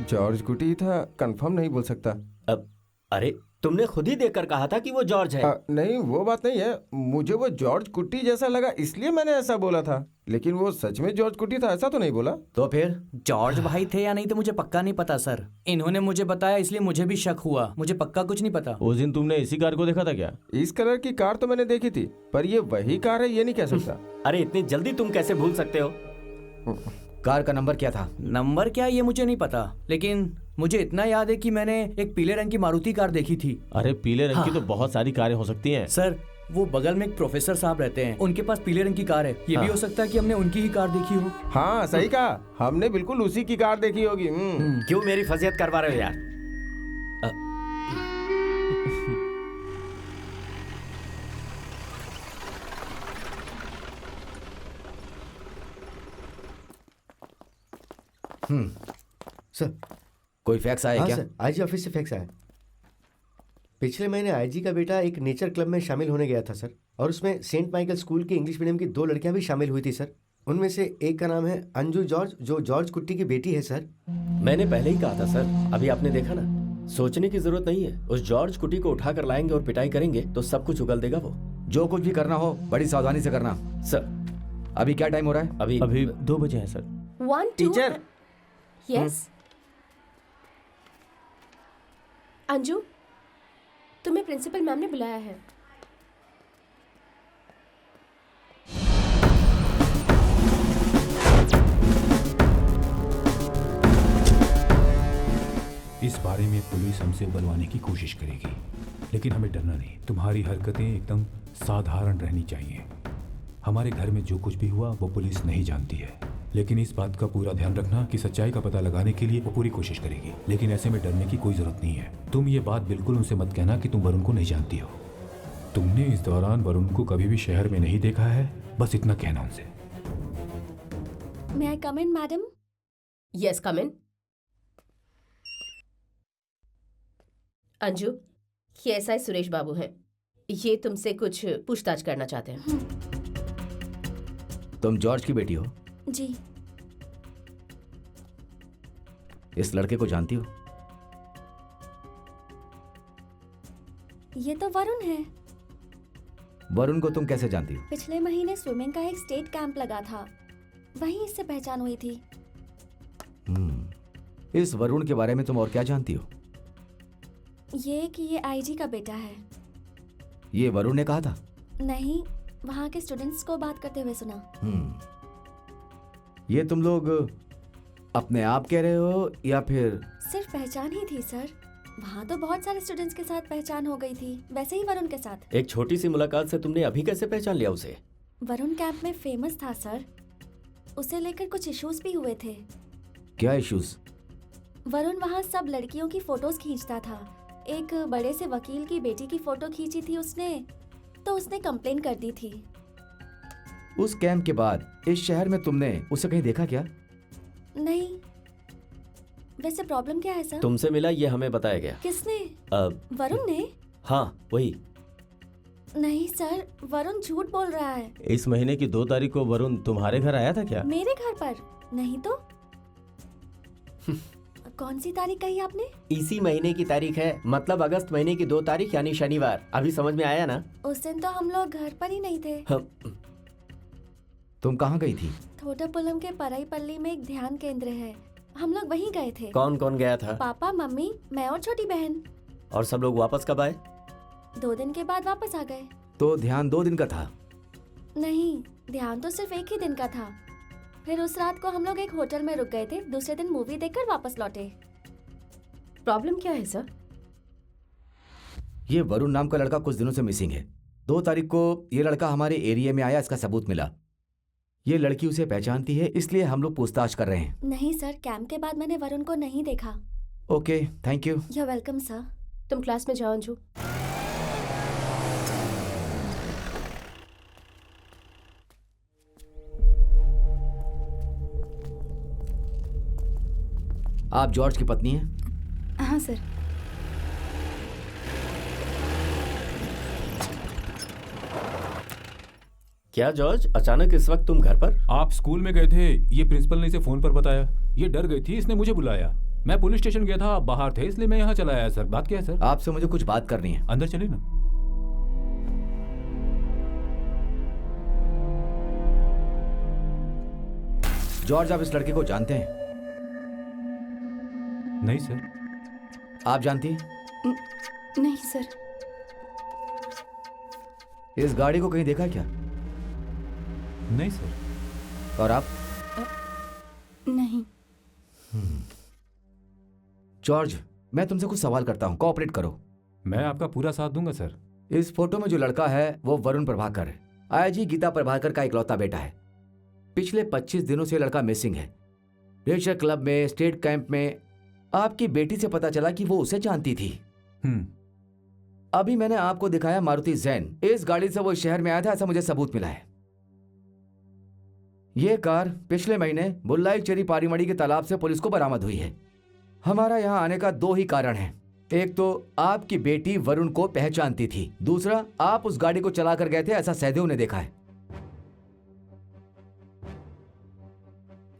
George कुटी था, confirm नहीं बोल सकता। अरे तुमने खुद ही देखकर कहा था कि वो जॉर्ज है। नहीं वो बात नहीं है, मुझे वो जॉर्ज कुटी जैसा लगा इसलिए मैंने ऐसा बोला था, लेकिन वो सच में जॉर्ज कुटी था ऐसा तो नहीं बोला। तो फिर जॉर्ज भाई थे या नहीं तो मुझे पक्का नहीं पता सर। इन्होंने मुझे बताया इसलिए मुझे भी शक हुआ, मुझे पक्का कुछ नहीं पता। उस दिन तुमने इसी कार को देखा था क्या? इस कलर की कार तो मैंने देखी थी, पर ये वही कार है ये नहीं कह सकता। अरे इतनी जल्दी तुम कैसे भूल सकते हो? कार का नंबर क्या था? नंबर क्या ये मुझे नहीं पता, लेकिन मुझे इतना याद है कि मैंने एक पीले रंग की मारुति कार देखी थी। अरे पीले रंग की तो बहुत सारी कारें हो सकती हैं। सर वो बगल में एक प्रोफेसर साहब रहते हैं, उनके पास पीले रंग की कार है। ये भी हो सकता है कि हमने उनकी ही कार देखी हो। हाँ सही कहा, हमने बिल्कुल उसी की कार देखी होगी। क्यों मेरी फजियत करवा रहे हो यार? सर कोई फैक्स आया क्या? सर आईजी ऑफिस से फैक्स आया। पिछले महीने आईजी का बेटा एक नेचर क्लब में शामिल होने गया था सर, और उसमें सेंट माइकल स्कूल की इंग्लिश मीडियम की 2 लड़कियां भी शामिल हुई थी सर। उनमें से एक का नाम है अंजू जॉर्ज, जो जॉर्ज कुट्टी की बेटी है सर। मैंने पहले ही कहा था सर, अभी आपने देखा ना। सोचने की जरूरत नहीं है, उस जॉर्ज कुटी को उठाकर लाएंगे और पिटाई करेंगे तो सब कुछ उगल देगा वो। जो कुछ भी करना हो बड़ी सावधानी से करना। सर अभी क्या टाइम हो रहा है? अभी 2 बजे है सर। 1 2 टीचर। यस अंजू, तुम्हें प्रिंसिपल मैम ने बुलाया है। इस बारे में पुलिस हमसे उगलवाने की कोशिश करेगी, लेकिन हमें डरना नहीं। तुम्हारी हरकतें एकदम साधारण रहनी चाहिए। हमारे घर में जो कुछ भी हुआ वो पुलिस नहीं जानती है, लेकिन इस बात का पूरा ध्यान रखना कि सच्चाई का पता लगाने के लिए वो पूरी कोशिश करेगी। लेकिन ऐसे में डरने की कोई जरूरत नहीं है। तुम ये बात बिल्कुल उनसे मत कहना कि तुम वरुण को नहीं जानती हो। तुमने इस दौरान वरुण को कभी भी शहर में नहीं देखा है, बस इतना कहना उनसे। मे आई कम इन मैडम? यस कम इन। अंजू, ये एसआई सुरेश बाबू हैं, ये तुमसे कुछ पूछताछ करना चाहते हैं। तुम जॉर्ज की बेटी हो? जी। इस लड़के को जानती हो? ये तो वरुण है। वरुण को तुम कैसे जानती हो? पिछले महीने स्विमिंग का एक स्टेट कैंप लगा था, वहीं इससे पहचान हुई थी। इस वरुण के बारे में तुम और क्या जानती हो? ये कि ये आईजी का बेटा है। ये वरुण ने कहा था? नहीं, वहाँ के स्टूडेंट्स को बात करते हुए सुना। ये तुम लोग अपने आप कह रहे हो या फिर? सिर्फ पहचान ही थी सर, वहाँ तो बहुत सारे स्टूडेंट्स के साथ पहचान हो गई थी, वैसे ही वरुण के साथ। एक छोटी सी मुलाकात से तुमने अभी कैसे पहचान लिया उसे? वरुण कैंप में फेमस था सर, उसे लेकर कुछ इश्यूज भी हुए थे। क्या इश्यूज? वरुण वहाँ सब लड़कियों की फोटोज खींचता था। एक बड़े से वकील की बेटी की फोटो खींची थी उसने, तो उसने कंप्लेन कर दी थी। उस कैंप के बाद इस शहर में तुमने उसे कहीं देखा क्या? नहीं। वैसे प्रॉब्लम क्या है सर? तुमसे मिला ये हमें बताया गया। किसने? वरुण ने? हाँ वही। नहीं सर, वरुण झूठ बोल रहा है। इस महीने की 2 तारीख को वरुण तुम्हारे घर आया था क्या? मेरे घर पर? नहीं तो। कौन सी तारीख कही आपने? इसी महीने की तारीख है, मतलब अगस्त महीने की 2 तारीख यानी शनिवार। अभी समझ में आया ना? उस दिन तो हम लोग घर पर ही नहीं थे। तुम कहाँ गई थी? थोटापुलम के पराईपल्ली में एक ध्यान केंद्र है, हम लोग वहीं गए थे। कौन कौन गया था? पापा, मम्मी, मैं और छोटी बहन। और सब लोग वापस कब आए? 2 दिन के बाद वापस आ गए। तो ध्यान 2 दिन का था? नहीं, ध्यान तो सिर्फ 1 ही दिन का था। फिर उस रात को हम लोग एक होटल में रुक गए थे, दूसरे दिन मूवी देखकर वापस लौटे। प्रॉब्लम क्या है सर? ये वरुण नाम का लड़का कुछ दिनों से मिसिंग है। 2 तारीख को ये लड़का हमारे एरिया में आया, इसका सबूत मिला। ये लड़की उसे पहचानती है, इसलिए हम लोग पूछताछ कर रहे हैं। नहीं सर, कैंप के बाद मैंने वरुण को नहीं देखा। Okay, thank you. You are welcome sir. तुम क्लास में जाओ अंजू। आप जॉर्ज की पत्नी हैं? हाँ सर। क्या जॉर्ज, अचानक इस वक्त तुम घर पर? आप स्कूल में गए थे, ये प्रिंसिपल ने इसे फोन पर बताया। ये डर गई थी, इसने मुझे बुलाया। मैं पुलिस स्टेशन गया था, आप बाहर थे, इसलिए मैं यहाँ चला आया सर। बात क्या है सर? आपसे मुझे कुछ बात करनी है। अंदर चलिए ना। जॉर्ज, आप इस लड़के को जानते हैं? नहीं सर। आप जानती हैं? नहीं सर। इस गाड़ी को कहीं देखा है क्या? नहीं सर। और आप? नहीं। जॉर्ज, मैं तुमसे कुछ सवाल करता हूं, कोऑपरेट करो। मैं आपका पूरा साथ दूंगा सर। इस फोटो में जो लड़का है वो वरुण प्रभाकर है, आईजी गीता प्रभाकर का इकलौता बेटा है। पिछले 25 दिनों से लड़का मिसिंग है। नेचर क्लब में, स्टेट कैंप में आपकी बेटी से पता चला कि वो उसे जानती थी। अभी मैंने आपको दिखाया मारुति जैन। इस गाड़ी से वो इस शहर में आया था, ऐसा मुझे सबूत मिला है। ये कार पिछले महीने बुल्लाई चेरी पारीमड़ी के तालाब से पुलिस को बरामद हुई है। हमारा यहाँ आने का 2 ही कारण हैं। एक तो आपकी बेटी वरुण को पहचानती थी, दूसरा आप उस गाड़ी को चलाकर गए थे, ऐसा सहदेव ने देखा है।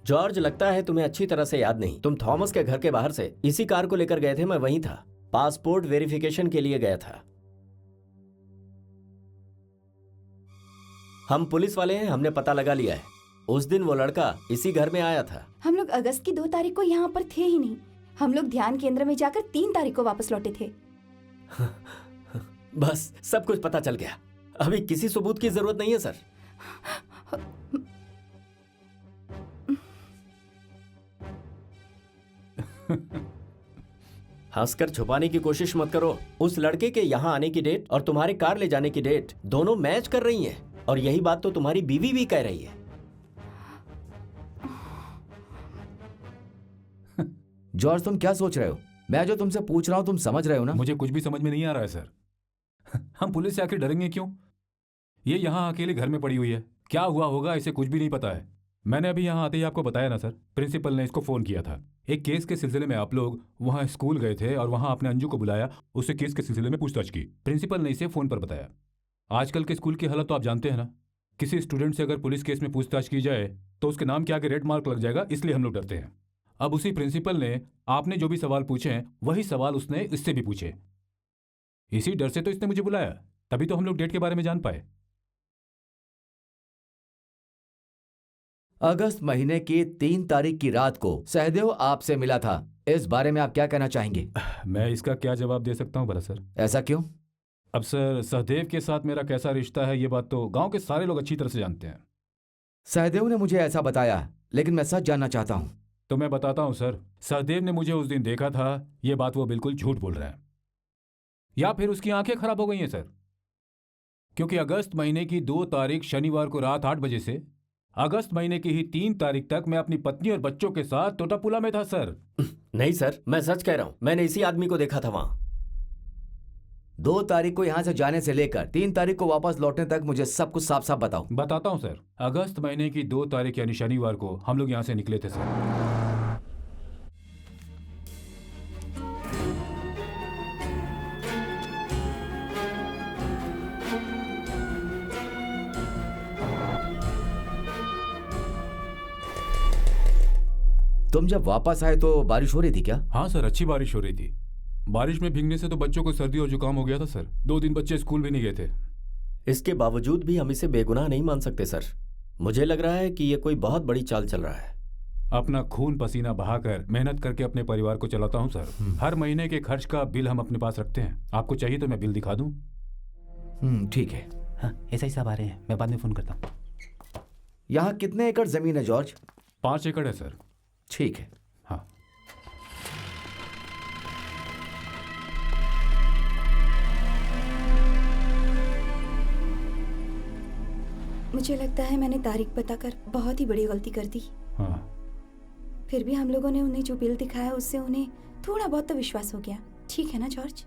जॉर्ज, लगता है तुम्हें अच्छी तरह से याद नहीं। तुम थॉमस के घर के बाहर से इसी कार को लेकर गए थे, मैं वहीं था। पासपोर्ट वेरिफिकेशन के लिए गया था। हम पुलिस वाले हैं, हमने पता लगा लिया है। उस दिन वो लड़का इसी घर में आया था। हम लोग अगस्त की 2 तारीख को यहाँ पर थे ही नहीं। हम लोग ध्यान केंद्र में जाकर 3 तारीख को वापस लौटे थे। बस सब कुछ पता चल गया। अभी किसी सबूत की जरूरत नहीं है सर। हंसकर छुपाने की कोशिश मत करो। उस लड़के के यहाँ आने की डेट और तुम्हारे कार ले जाने की डेट दोनों मैच कर रही हैं, और यही बात तो तुम्हारी बीवी भी कह रही है। जॉर्ज, तुम क्या सोच रहे हो? मैं जो तुमसे पूछ रहा हूं तुम समझ रहे हो ना? मुझे कुछ भी समझ में नहीं आ रहा है सर। हम पुलिस से आखिर डरेंगे क्यों? ये यहाँ अकेले घर में पड़ी हुई है, क्या हुआ होगा इसे कुछ भी नहीं पता है। मैंने अभी यहाँ आते ही आपको बताया ना सर, प्रिंसिपल ने इसको फोन किया था। एक केस के सिलसिले में आप लोग वहाँ स्कूल गए थे और वहाँ आपने अंजू को बुलाया, उससे केस के सिलसिले में पूछताछ की। प्रिंसिपल ने इसे फोन पर बताया। आजकल के स्कूल की हालत तो आप जानते हैं ना। किसी स्टूडेंट से अगर पुलिस केस में पूछताछ की जाए तो उसके नाम के आगे रेड मार्क लग जाएगा, इसलिए हम लोग डरते हैं। अब उसी प्रिंसिपल ने आपने जो भी सवाल पूछे हैं वही सवाल उसने इससे भी पूछे। इसी डर से तो इसने मुझे बुलाया, तभी तो हम लोग डेट के बारे में जान पाए। अगस्त महीने की 3 तारीख की रात को सहदेव आपसे मिला था। इस बारे में आप क्या कहना चाहेंगे? मैं इसका क्या जवाब दे सकता हूँ भला सर? ऐसा क्यों? अब सर, सहदेव के साथ मेरा कैसा रिश्ता है ये बात तो गांव के सारे लोग अच्छी तरह से जानते हैं। सहदेव ने मुझे ऐसा बताया, लेकिन मैं सच जानना चाहता हूँ। तो मैं बताता हूँ सर, सहदेव ने मुझे उस दिन देखा था, ये बात वो बिल्कुल झूठ बोल रहा है, या फिर उसकी आंखें खराब हो गई हैं सर। क्योंकि अगस्त महीने की 2 तारीख शनिवार को रात 8 बजे से अगस्त महीने की ही 3 तारीख तक मैं अपनी पत्नी और बच्चों के साथ टोटापुला में था सर। नहीं सर, मैं सच कह रहा हूँ, मैंने इसी आदमी को देखा था वहां। 2 तारीख को यहाँ से जाने से लेकर 3 तारीख को वापस लौटने तक मुझे सब कुछ साफ साफ बताओ। बताता हूँ सर। अगस्त महीने की 2 तारीख यानी शनिवार को हम लोग यहाँ से निकले थे सर। तुम जब वापस आए तो बारिश हो रही थी क्या? हाँ सर, अच्छी बारिश हो रही थी। बारिश में भीगने से तो बच्चों को सर्दी और जुकाम हो गया था सर। 2 दिन बच्चे स्कूल भी नहीं गए थे। इसके बावजूद भी हम इसे बेगुनाह नहीं मान सकते सर। मुझे लग रहा है कि ये कोई बहुत बड़ी चाल चल रहा है। अपना खून पसीना बहाकर मेहनत करके अपने परिवार को चलाता हूँ सर। हर महीने के खर्च का बिल हम अपने पास रखते हैं। आपको चाहिए तो मैं बिल दिखा दूँ? ठीक है। हाँ, ऐसा ही सब आ रहे हैं, मैं बाद में फोन करता हूँ। यहाँ कितने एकड़ जमीन है जॉर्ज? 5 एकड़ है सर। ठीक है। हाँ। मुझे लगता है मैंने तारीख बताकर बहुत ही बड़ी गलती कर दी। हाँ। फिर भी हम लोगों ने उन्हें जो बिल दिखाया उससे उन्हें थोड़ा बहुत तो विश्वास हो गया। ठीक है ना जॉर्ज?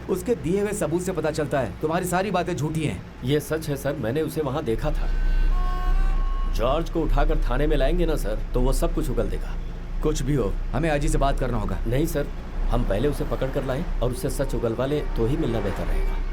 उसके दिए हुए सबूत से पता चलता है तुम्हारी सारी बातें झूठी हैं। ये सच है सर, मैंने उसे वहां देखा था। जॉर्ज को उठाकर थाने में लाएंगे ना सर, तो वो सब कुछ उगल देगा। कुछ भी हो, हमें आजी से बात करना होगा। नहीं सर, हम पहले उसे पकड़ कर लाएं और उससे सच उगलवा लें तो ही मिलना बेहतर रहेगा।